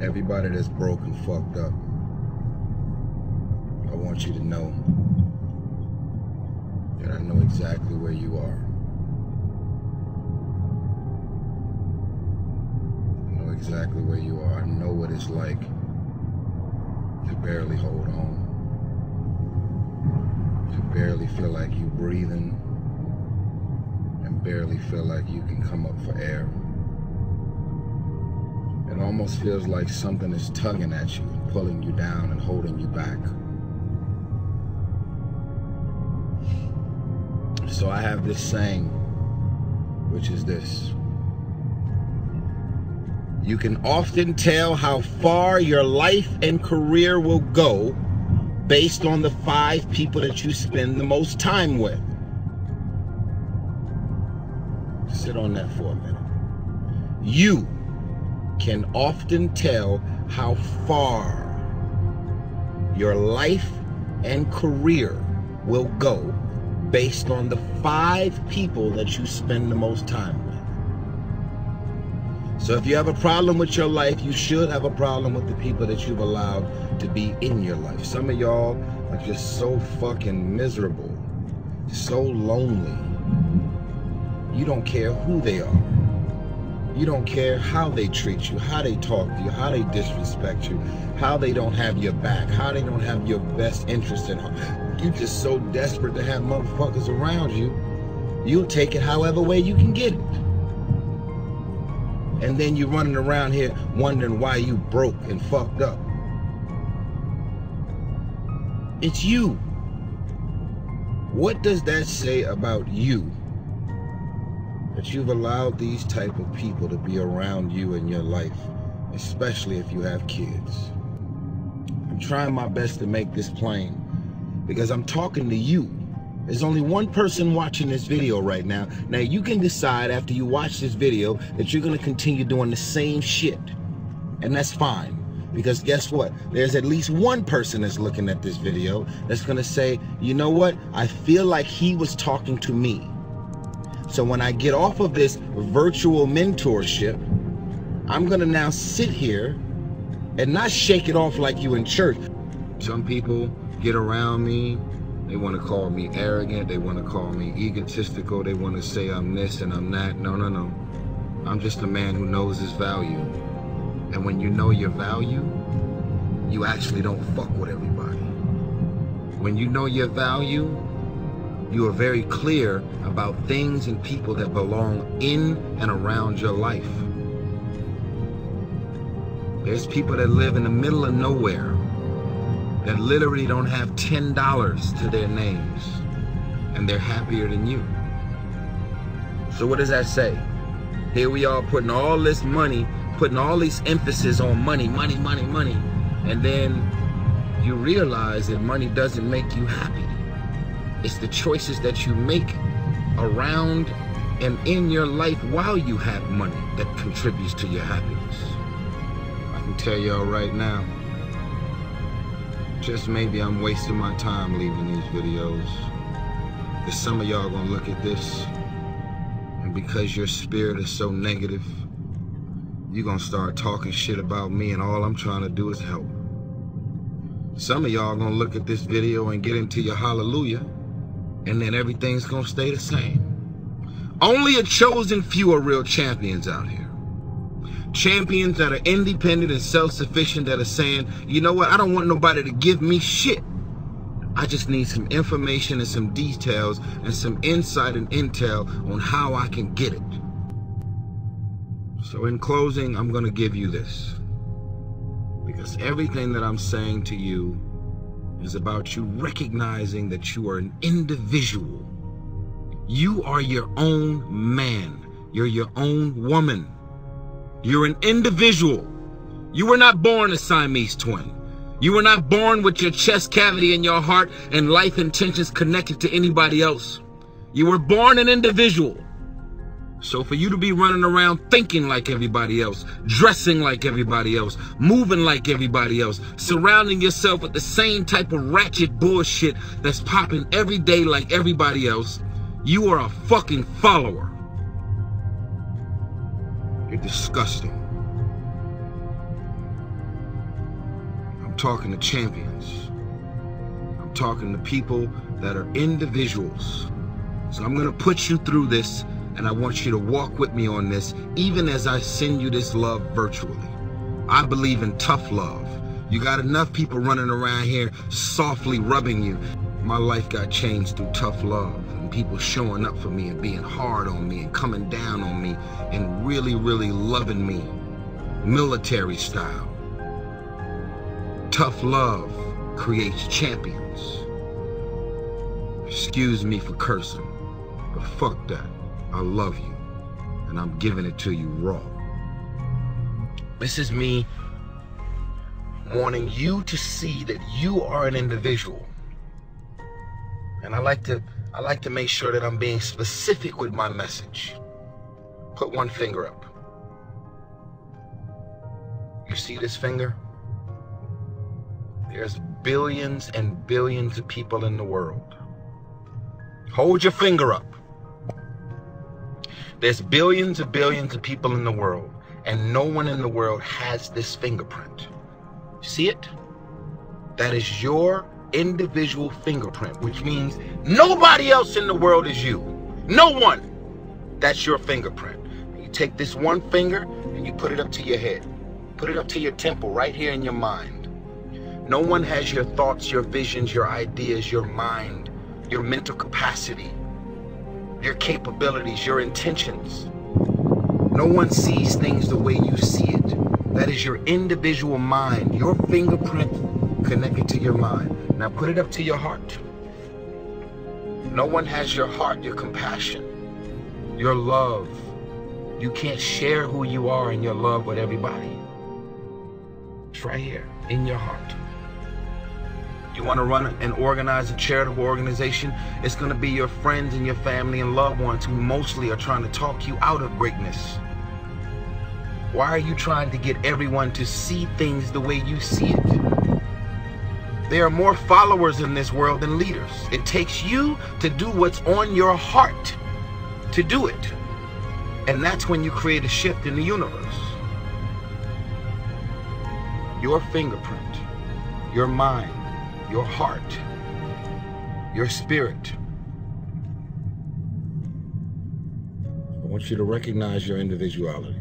Everybody that's broke and fucked up, I want you to know that I know exactly where you are. I know exactly where you are. I know what it's like to barely hold on, to barely feel like you breathing, and barely feel like you can come up for air. It almost feels like something is tugging at you, pulling you down and holding you back. So I have this saying, which is this: you can often tell how far your life and career will go based on the 5 people that you spend the most time with. Sit on that for a minute. You can often tell how far your life and career will go based on the 5 people that you spend the most time with. So if you have a problem with your life, you should have a problem with the people that you've allowed to be in your life. Some of y'all are just so fucking miserable, so lonely. You don't care who they are. You don't care how they treat you, how they talk to you, how they disrespect you, how they don't have your back, how they don't have your best interest in heart. You're just so desperate to have motherfuckers around you, you'll take it however way you can get it. And then you're running around here wondering why you broke and fucked up. It's you. What does that say about you? That you've allowed these type of people to be around you in your life, especially if you have kids. I'm trying my best to make this plain because I'm talking to you. There's only one person watching this video right now. Now you can decide after you watch this video that you're going to continue doing the same shit. And that's fine. Because guess what? There's at least one person that's looking at this video that's going to say, you know what? I feel like he was talking to me. So when I get off of this virtual mentorship, I'm gonna now sit here and not shake it off like you in church. Some people get around me, they wanna call me arrogant, they wanna call me egotistical, they wanna say I'm this and I'm that. No, no, no. I'm just a man who knows his value. And when you know your value, you actually don't fuck with everybody. When you know your value, you are very clear about things and people that belong in and around your life. There's people that live in the middle of nowhere that literally don't have $10 to their names, and they're happier than you. So what does that say? Here we are putting all this money, putting all these emphasis on money, money, money, money, and then you realize that money doesn't make you happy. It's the choices that you make around and in your life while you have money that contributes to your happiness. I can tell y'all right now, just maybe I'm wasting my time leaving these videos. Because some of y'all gonna look at this, and because your spirit is so negative, you're gonna start talking shit about me, and all I'm trying to do is help. Some of y'all gonna look at this video and get into your hallelujah, and then everything's gonna stay the same. Only a chosen few are real champions out here. Champions that are independent and self-sufficient, that are saying, you know what, I don't want nobody to give me shit. I just need some information and some details and some insight and intel on how I can get it. So in closing, I'm gonna give you this. Because everything that I'm saying to you is about you recognizing that you are an individual. You are your own man. You're your own woman. You're an individual. You were not born a Siamese twin. You were not born with your chest cavity in your heart and life intentions connected to anybody else. You were born an individual. So for you to be running around thinking like everybody else, dressing like everybody else, moving like everybody else, surrounding yourself with the same type of ratchet bullshit that's popping every day like everybody else, you are a fucking follower. You're disgusting. talking to champions. I'm talking to people that are individuals. So I'm gonna put you through this, and I want you to walk with me on this, even as I send you this love virtually. I believe in tough love. You got enough people running around here softly rubbing you. My life got changed through tough love and people showing up for me and being hard on me and coming down on me and really, really loving me, military style. Tough love creates champions. Excuse me for cursing, but fuck that. I love you, and I'm giving it to you raw. This is me wanting you to see that you are an individual. And I like to make sure that I'm being specific with my message. Put one finger up. You see this finger? There's billions and billions of people in the world. Hold your finger up. There's billions and billions of people in the world, and no one in the world has this fingerprint. See it? That is your individual fingerprint, which means nobody else in the world is you. No one. That's your fingerprint. You take this one finger and you put it up to your head. Put it up to your temple, right here in your mind. No one has your thoughts, your visions, your ideas, your mind, your mental capacity, your capabilities, your intentions. No one sees things the way you see it. That is your individual mind, your fingerprint connected to your mind. Now put it up to your heart. No one has your heart, your compassion, your love. You can't share who you are and your love with everybody. It's right here in your heart. You want to run and organize a charitable organization? It's going to be your friends and your family and loved ones who mostly are trying to talk you out of greatness. Why are you trying to get everyone to see things the way you see it? There are more followers in this world than leaders. It takes you to do what's on your heart to do it. And that's when you create a shift in the universe. Your fingerprint, your mind, your heart, your spirit. I want you to recognize your individuality.